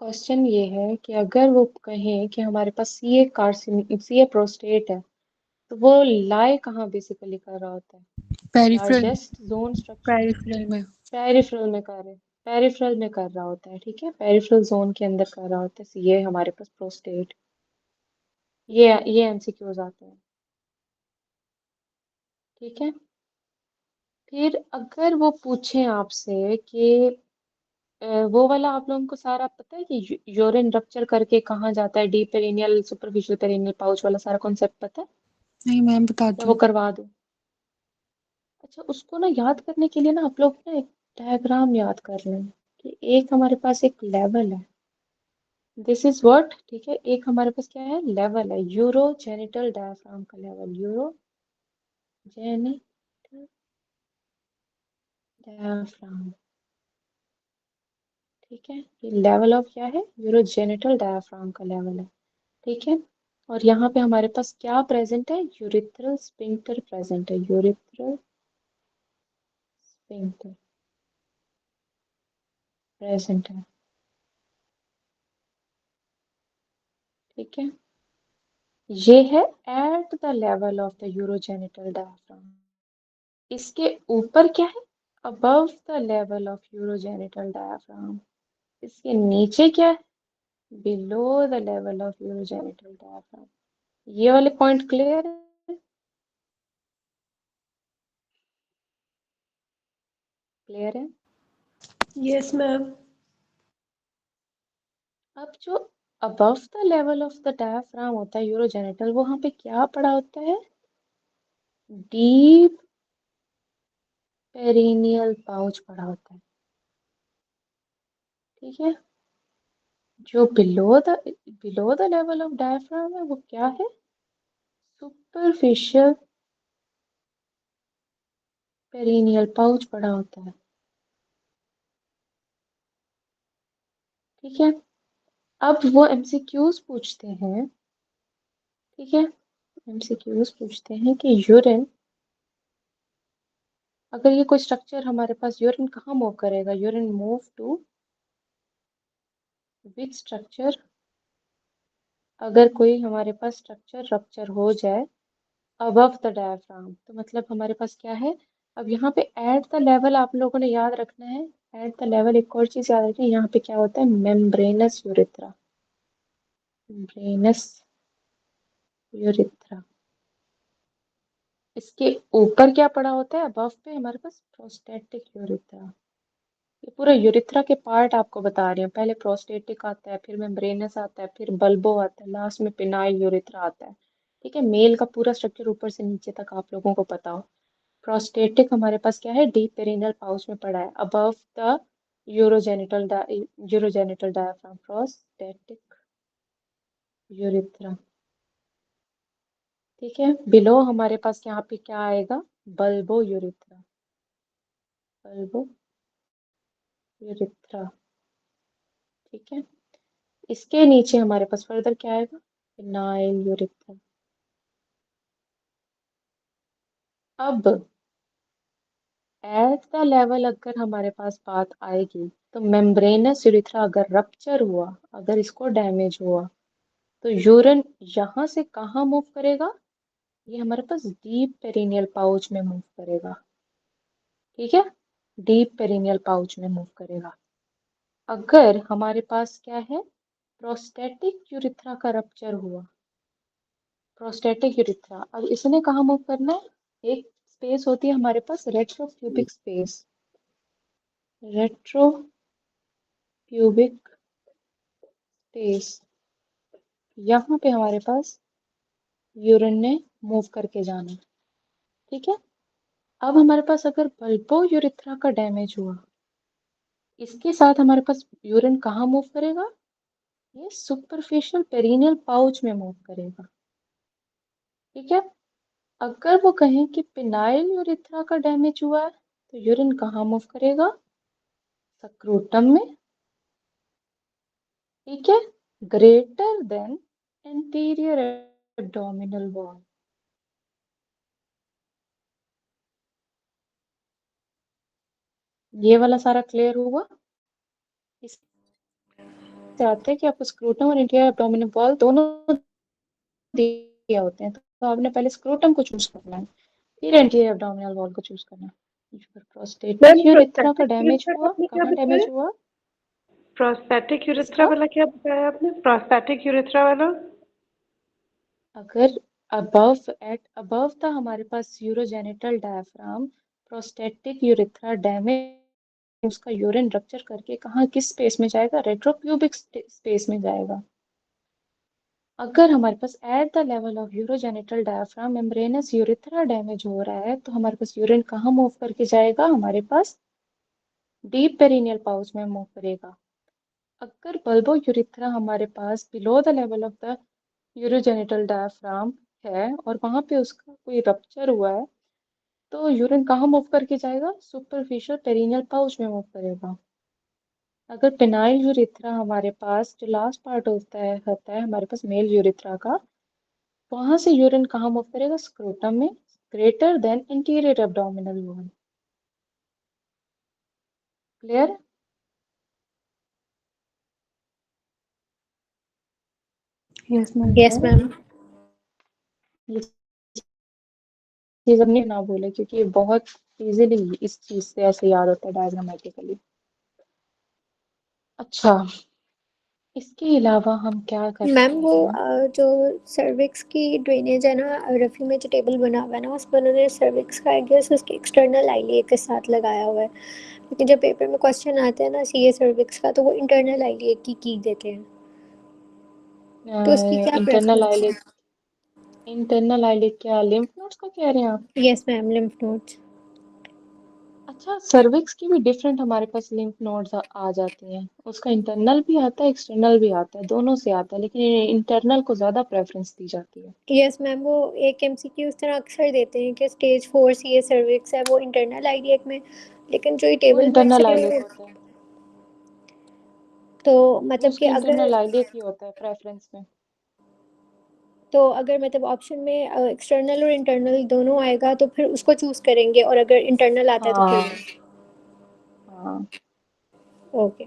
क्वेश्चन ये है कि अगर वो कहें कि हमारे पास सी ए प्रोस्टेट है, तो वो लाई कहाँ बेसिकली कर रहा होता है? Peripheral, largest zone structure peripheral में। पेरिफेरल में कर रहे पेरिफेरल में कर रहा होता है, ठीक है, पेरिफेरल जोन के अंदर कर रहा होता है सीए हमारे पास प्रोस्टेट। ये एमसीक्यूज आते हैं, ठीक है। फिर अगर वो पूछें आपसे कि वो वाला आप लोगों को सारा पता है कि यूरिन रप्चर करके कहाँ जाता है, deep perineal superficial perineal pouch वाला सारा कॉन्सेप्ट पता है? नहीं मैम बता या दो। वो करवा दूं? अच्छा, उसको ना याद करने के लिए ना आप लोग ना एक डायग्राम याद कर लें कि एक हमारे पास एक लेवल है, दिस इज व्हाट, ठीक है, एक हमारे पास क्या है, लेवल है, यूरो जेनिटल डायफ्राम का लेवल, यूरो जेनिटल डायफ्राम, ठीक है। ये लेवल ऑफ क्या है, यूरो जेनिटल डायफ्राम का लेवल है, ठीक है। और यहाँ पे हमारे पास क्या प्रेजेंट है, यूरिथ्रल स्पिंक्टर प्रेजेंट है, यूरिथ्रल स्पिंक्टर प्रेजेंट है, ठीक है। ये है eight the level of the urogenital diaphragm. इसके ऊपर क्या है, above the level of urogenital diaphragm. इसके नीचे क्या है, below the level of urogenital diaphragm. ये वाले पॉइंट क्लियर है? क्लियर है? Yes ma'am. अब जो above the level of the diaphragm होता है यूरोजेनिटल, वहां पे क्या पड़ा होता है, डीप पेरिनियल पाउच पड़ा होता है, ठीक है। जो below the level of diaphragm है वो क्या है, सुपरफिशियल पेरिनियल पाउच पड़ा होता है, ठीक है। अब वो एमसीक्यूज पूछते हैं, ठीक है, एमसीक्यूज पूछते हैं कि यूरिन, अगर ये कोई स्ट्रक्चर हमारे पास, यूरिन कहाँ मूव करेगा, urine move to which structure, अगर कोई हमारे पास स्ट्रक्चर रप्चर हो जाए अबव द डायफ्राम, तो मतलब हमारे पास क्या है, अब यहाँ पे एट द लेवल आप लोगों ने याद रखना है, एट द लेवल एक और चीज याद रखनी है, यहाँ पे क्या होता है, मेम्ब्रेनस यूरिथ्रा, मेम्ब्रेनस यूरिथ्रा। इसके ऊपर क्या पड़ा होता है, अबव पे हमारे पास प्रोस्टेटिक यूरिथ्रा। ये पूरा यूरिथ्रा के पार्ट आपको बता रही हूँ, पहले प्रोस्टेटिक आता है, फिर मेम्ब्रेनस आता है, फिर बल्बो आता है, लास्ट में पिनाइल यूरिथ्रा आता है, ठीक है। मेल का पूरा स्ट्रक्चर ऊपर से नीचे तक आप लोगों को पता हो। प्रोस्टेटिक हमारे पास क्या है, डीप पेरिनियल पाउच में पड़ा है, above the urogenital urogenital diaphragm, prostatic urethra, ठीक है। बिलो हमारे पास यहाँ पे क्या आएगा, बल्बो यूरिथ्रा, बल्बो यूरिथ्रा, ठीक है। इसके नीचे हमारे पास फर्दर क्या आएगा, फिनाइल यूरिथ्रा। अब एट द लेवल अगर हमारे पास बात आएगी, तो मेम्ब्रेनस यूरिथ्रा अगर रप्चर हुआ, अगर इसको डैमेज हुआ, तो यूरिन यहाँ से कहाँ मूव करेगा, ये हमारे पास डीप पेरिनियल पाउच में मूव करेगा, ठीक है, डीप पेरिनियल पाउच में मूव करेगा। अगर हमारे पास क्या है, प्रोस्टेटिक यूरिथ्रा का रप्चर हुआ, प्रोस्टेटिक यूरिथ्रा, अब इसने कहाँ मूव करना है, एक स्पेस होती है हमारे पास रेट्रोप्यूबिक स्पेस, रेट्रोप्यूबिक स्पेस, यहाँ पे हमारे पास यूरिन ने मूव करके जाना है, ठीक है। अब हमारे पास अगर बल्बो यूरिथ्रा का डैमेज हुआ, इसके साथ हमारे पास यूरिन कहाँ मूव करेगा, ये सुपरफिशियल पेरिनियल पाउच में मूव करेगा, ठीक है। अगर वो कहें कि पिनाइल यूरिथ्रा का डैमेज हुआ है, तो यूरिन कहाँ मूव करेगा, सक्रूटम में, ठीक है, greater than anterior abdominal wall, ये वाला सारा क्लियर हुआ। इससे आते हैं कि आपको स्क्रोटम और इंटीरियर एब्डोमिनल वॉल दोनों दिए होते हैं, तो आपने पहले स्क्रोटम को चूज करना है, फिर एंटीरियर एब्डोमिनल वॉल को चूज करना है। प्रोस्टेटिक मैम यूरिथ्रा का प्रोस्थेटिक डैमेज यूरेथ्रा हुआ, आपने क्या कहाँ बताया? डैमेज हुआ? प्रोस्थेटिक यूरेथ्रा किसका? वाला क्या बताया आपने? प्रोस्थेटिक यूरेथ्रा वाला? अगर above था हमारे पास urogenital diaphragm, prostatic urethra damage, उसका यूरिन रप्चर करके कहाँ किस स्पेस में जाएगा? रेट्रोप्यूबिक स्पेस में जाएगा। अगर हमारे पास at the level of urogenital diaphragm membranous urethra damage हो रहा है, तो हमारे पास यूरिन कहाँ मूव करके जाएगा? हमारे पास डीप पेरिनियल पाउच में मूव करेगा। अगर बल्बो यूरिथ्रा हमारे पास below the level of the urogenital diaphragm है और वहां पे उसका कोई रप्चर हुआ है, तो यूरिन कहाँ मूव करके जाएगा? सुपरफिशियल पेरिनियल पाउच में मूव करेगा। अगर पेनाइल यूरिथ्रा हमारे पास जो लास्ट पार्ट होता है हमारे पास मेल यूरिथ्रा का, वहां से यूरिन कहाँ मूव करेगा? स्क्रोटम में, greater than interior abdominal wall. Clear? Yes ma'am. Yes ma'am. ये चीज अपनी ना भूले, क्योंकि ये बहुत इजीली इस चीज से ऐसे याद होता है डायग्रामेटिकली। अच्छा, इसके अलावा हम क्या कर मैम सकते वो हैं? जो सर्विक्स की ड्रेनेज है ना, रफ़ी में जो टेबल बना हुआ है ना, उसमें उन्होंने सर्विक्स का आई गेस उसके एक्सटर्नल आईलिए के साथ लगाया हुआ है, लेकिन जब पेपर में क्वेश्चन आते हैं ना सीए सर्विक्स का, तो वो इंटरनल आईलिए की देते हैं, तो उसकी क्या इंटरनल प्रेफरेंस है? आईलिड, इंटरनल आईलिड क्या लिम्फ नोड्स का कह रहे हैं आप? Yes ma'am, lymph nodes. अच्छा, सर्विक्स की भी डिफरेंट हमारे पास लिम्फ नोड्स आ जाती हैं। उसका इंटरनल भी आता है, एक्सटर्नल भी आता है, दोनों से आता है, लेकिन इंटरनल को ज्यादा प्रेफरेंस दी जाती है। यस मैम, वो एक एमसीक्यू उस तरह अक्सर देते हैं कि स्टेज 4 सीए सर्विक्स है वो इंटरनल आईलिए में, लेकिन जो ये वो टेबल में इंटरनल आईलिड से, होता है, तो वो मतलब कि उसके अगर, इंटरनल आईलिड ही होता है प्रेफरेंस में। तो अगर मतलब ऑप्शन में एक्सटर्नल और इंटरनल दोनों आएगा तो फिर उसको चूज करेंगे, और अगर इंटरनल आता है तो हाँ, फिर हाँ। ओके।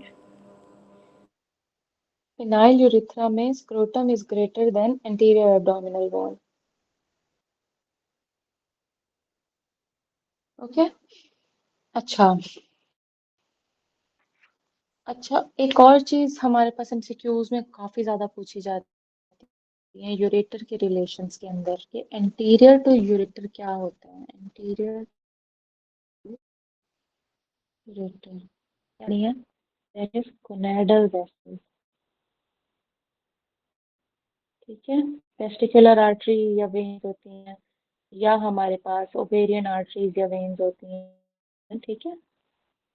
फिनाइल यूरिथ्रा में scrotum is greater than anterior abdominal wall. Okay. अच्छा, अच्छा, एक और चीज हमारे पास एमसीक्यूज में काफी ज्यादा पूछी जाती है यूरेटर के रिलेशंस के अंदर, कि एंटीरियर टू यूरेटर क्या होता है? एंटीरियर यूरेटर क्या नहीं है? That is gonadal vessel. ठीक है, टेस्टिकुलर आर्टरी या वेन्स होती हैं, या हमारे पास ओवेरियन आर्टरीज या वेन्स होती हैं। ठीक है,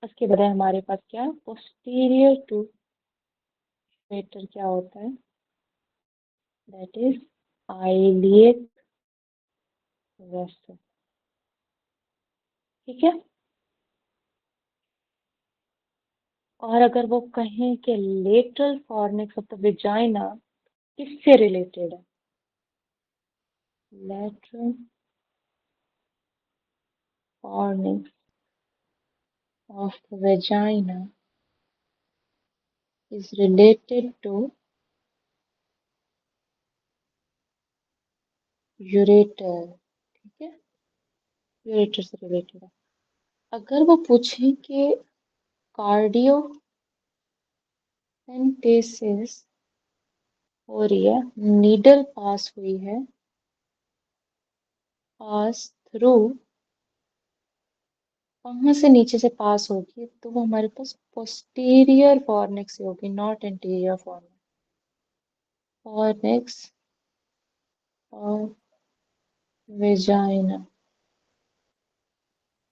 उसके बाद हमारे पास क्या, पोस्टीरियर टू यूरेटर क्या होता है? That is iliac vessel. ठीक है, और अगर वो कहें कि lateral fornix of the vagina किससे रिलेटेड है? Lateral fornix of the vagina is related to ureter. ठीक है, यूरेटर से रिलेटेड है। अगर वो पूछें कि कार्डियोसेंटेसिस हो रही है, नीडल पास हुई है, पास थ्रू, वहां से नीचे से पास होगी, तो वो हमारे पास पोस्टीरियर फॉर्निक्स होगी, नॉट इंटीरियर फॉर्निक्स। फॉर्निक्स और वेजाइना।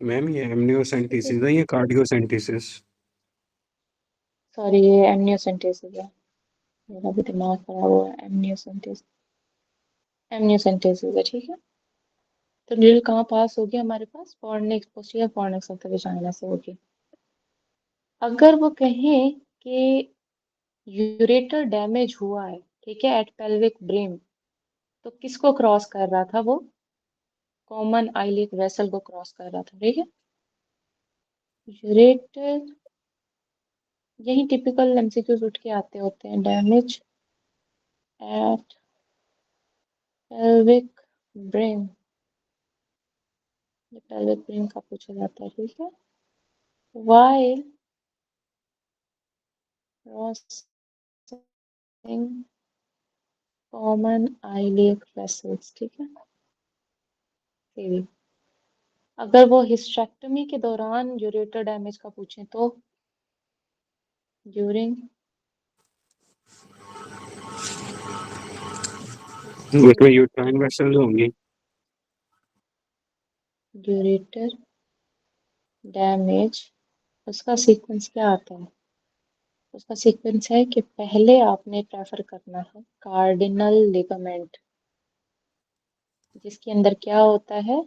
मैम ये एमनियोसेंटेसिस है या कार्डियोसेंटेसिस? सॉरी, ये एमनियोसेंटेसिस है, मेरा भी दिमाग खराब हुआ है। एमनियोसेंटेसिस, एमनियोसेंटेसिस है। ठीक है, तो नीडल कहाँ पास होगी? हमारे पास fornix, posterior fornix of the vagina से होगी। अगर वो कहें कि यूरेटर डैमेज हुआ है, ठीक है, एट पेल्विक ब्रिम, तो किसको क्रॉस कर रहा था वो? कॉमन आइलिक वेसल को क्रॉस कर रहा था। ठीक है, यूरेटर, यही टिपिकल एमसीक्यूज उठ के आते होते हैं। डैमेज एट पेल्विक ब्रेन, ये पेल्विक ब्रेन का पूछा जाता है, ठीक है। While crossing common iliac vessels, ठीक है। फिर अगर वो हिस्टेक्टमी के दौरान यूरेटर डैमेज का पूछें तो ड्यूरिंग उसमें यूट्राइन वेसल्स होंगी। यूरेटर डैमेज, उसका सीक्वेंस क्या आता है? उसका सीक्वेंस है कि पहले आपने प्रेफर करना है कार्डिनल लिगामेंट, जिसके अंदर क्या होता है?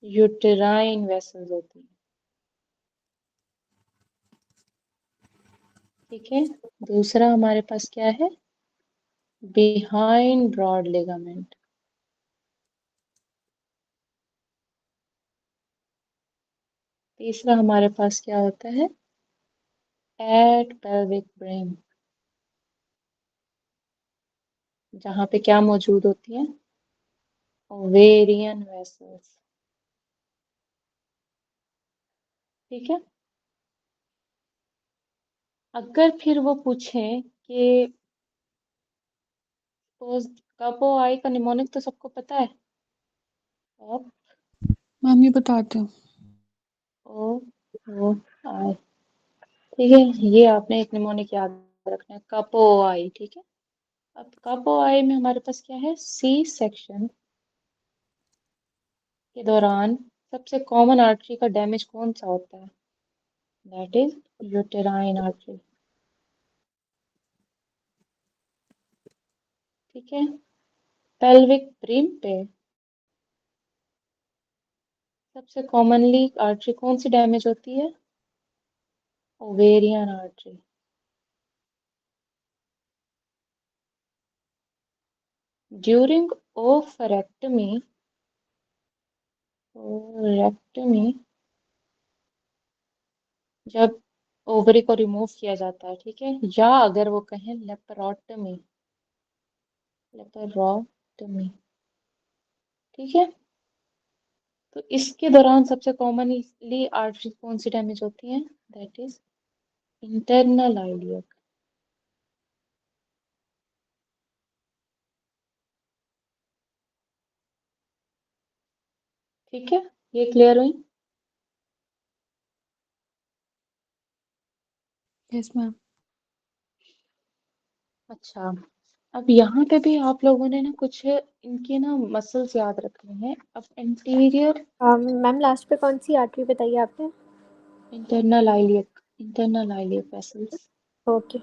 यूटेराइन वेसल्स होती है, ठीक है। दूसरा हमारे पास क्या है? Behind broad ligament. तीसरा हमारे पास क्या होता है? एट पेल्विक ब्रेन, जहाँ पे क्या मौजूद होती है? ओवेरियन वेसल्स, ठीक है। अगर फिर वो पूछे कि सपोज कप ओ आई का निमोनिक तो सबको पता है, कप मैम ये बताते हैं। ओ आई, ठीक है। ये आपने एक निमोनिक याद रखना है, कप ओ आई, ठीक है। अब कप ओ आई में हमारे पास क्या है? सी सेक्शन के दौरान सबसे कॉमन आर्टरी का डैमेज कौन सा होता है? दैट इज यूटेराइन आर्टरी, ठीक है। पेल्विक ब्रिम पे सबसे कॉमनली आर्टरी कौन सी डैमेज होती है? Ovarian artery. ड्यूरिंग ओफरेक्टमी, ओरेक्टमी जब ओवरी को रिमूव किया जाता है, ठीक है, या अगर वो कहें लेपरोटमी, लेपरोटमी, ठीक है। तो इसके दौरान सबसे कॉमनली आर्टरी कौन सी डैमेज होती है? दैट इज इंटरनल आइलियक, ठीक है। ये क्लियर हुई? Yes ma'am. अच्छा, अब यहाँ पे भी आप लोगों ने ना कुछ इनके ना मसल्स याद रखने हैं। अब एंटीरियर मैम लास्ट पे कौन सी आर्टरी बताई आपने? Internal iliac vessels, okay.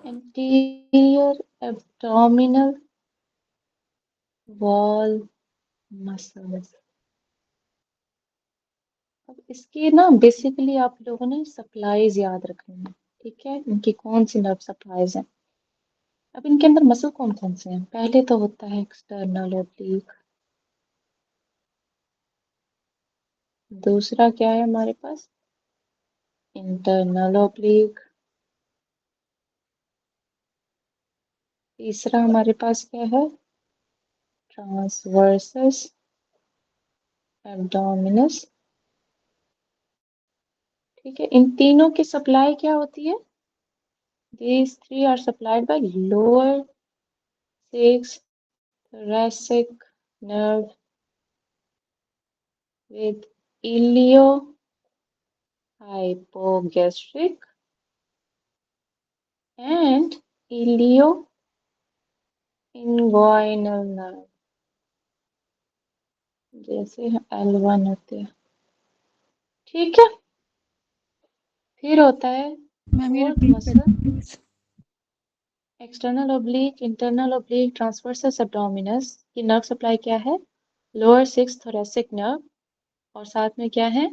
Anterior abdominal wall muscles. अब इसके ना बेसिकली आप लोगों ने सप्लाईज याद रखनी है, ठीक है। इनकी कौन सी नर्व सप्लाईज हैं? अब इनके अंदर मसल कौन कौन से हैं? पहले तो होता है एक्सटर्नल ओब्लिक, दूसरा क्या है हमारे पास? इंटरनल ओब्लिक, तीसरा हमारे पास क्या है? ट्रांसवर्सस एब्डोमिनस, ठीक है। इन तीनों की सप्लाई क्या होती है? These three are supplied by lower six thoracic nerve with iliohypogastric and ilioinguinal nerve, जैसे L1 होते हैं, ठीक है। फिर होता है मैम ये फोर्थ रिपीट मसल, करना please. External oblique, internal oblique, transversus abdominis की नर्व सप्लाई क्या है? लोअर सिक्स थोरेसिक नर्व, और साथ में क्या है?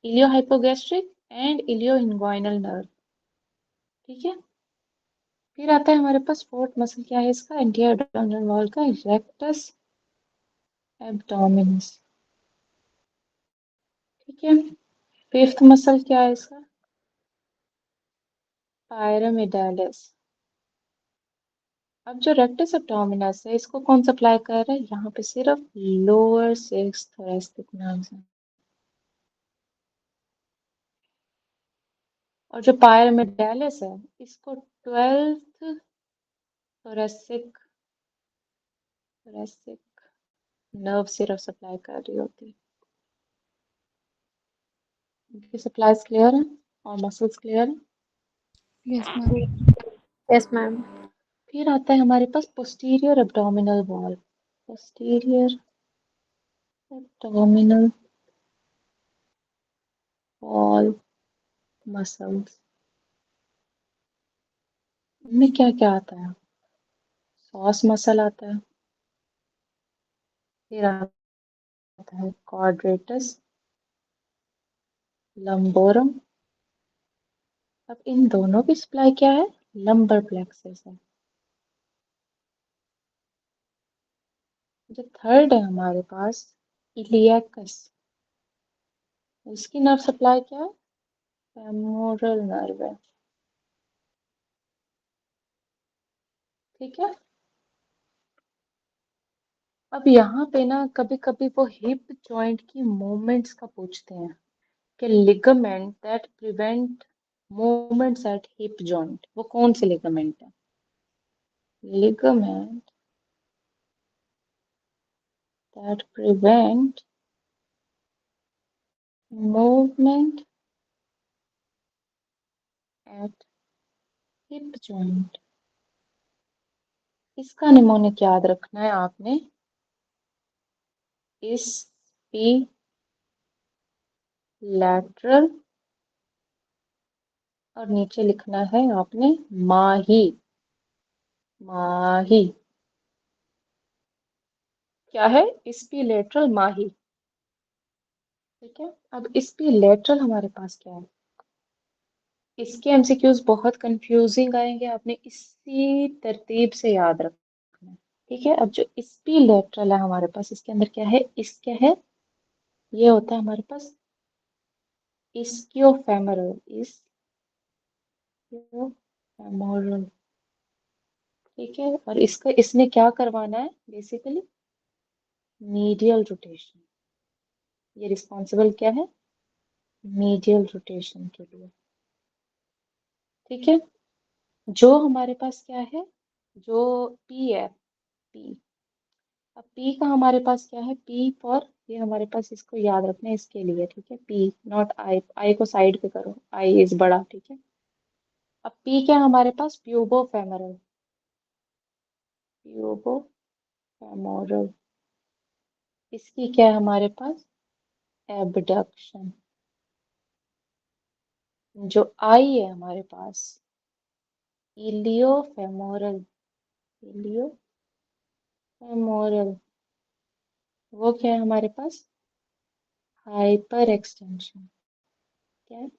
इलियोहाइपोगैस्ट्रिक एंड इलियोइंग्वाइनल नर्व, ठीक है। फिर आता है हमारे पास फोर्थ मसल, क्या है इसका? एंटीरियर एब्डोमिनल वॉल का रेक्टस एब्डोमिनस, ठीक है। फिफ्थ मसल क्या है इसका? पायरामिडालिस। अब जो रेक्टस एब्डोमिनस है इसको कौन सप्लाई कर रहा है? यहाँ पे सिर्फ लोअर सिक्स थोरेसिक नर्व्स हैं। और जो पायरामिडालिस है इसको ट्वेल्थ थोरेसिक थोरेसिक नर्व सिर्फ सप्लाई कर रही होती है। इनकी सप्लाईज क्लियर है और मसल्स क्लियर है। Yes ma'am. Yes ma'am. फिर आता है हमारे पास posterior abdominal wall. Posterior abdominal wall muscles. इनमें क्या क्या आता है? सॉस मसल आता है, फिर आता है क्वाड्रेटस लंबोरम। अब इन दोनों की सप्लाई क्या है? लंबर प्लेक्सस है। जो थर्ड है हमारे पास इलियाकस, उसकी नर्व सप्लाई क्या है? फेमोरल नर्व है। ठीक है। अब यहाँ पे ना कभी कभी वो हिप जॉइंट की मूवमेंट्स का पूछते हैं कि ligament that prevent movements at hip joint, वो कौन से लिगामेंट है? Ligament that prevent movement at hip joint. इसका निमोनिक याद रखना है आपने। इस पी लैटरल और नीचे लिखना है आपने माही। माही क्या है? स्पी लेटरल माही। ठीक है। अब स्पी लेटरल हमारे पास क्या है? इसके एमसीक्यूज बहुत कंफ्यूजिंग आएंगे, आपने इसी तरतीब से याद रखना है। ठीक है। अब जो स्पी लेटरल है हमारे पास, इसके अंदर क्या है? क्या है? ये होता है हमारे पास इस्कियोफेमोरल। इस्कियोफेमोरल। ठीक है। और इसका इसने क्या करवाना है? Basically medial rotation. ये रिस्पॉन्सिबल क्या है? मीडियल रोटेशन के लिए। ठीक है। जो हमारे पास क्या है? जो पी है, पी। अब पी का हमारे पास क्या है? पी फॉर, ये हमारे पास इसको याद रखना है इसके लिए। ठीक है। पी नॉट आई, आई को साइड पे करो, आई इज बड़ा। ठीक है। अब पी क्या है हमारे पास? प्यूबो फेमोरल। प्यूबो फेमोरल। इसकी क्या है हमारे पास? एबडक्शन। जो आई है हमारे पास इलियो फेमोरल। इलियो फेमोरल। वो क्या है हमारे पास? Hyper extension. क्या है?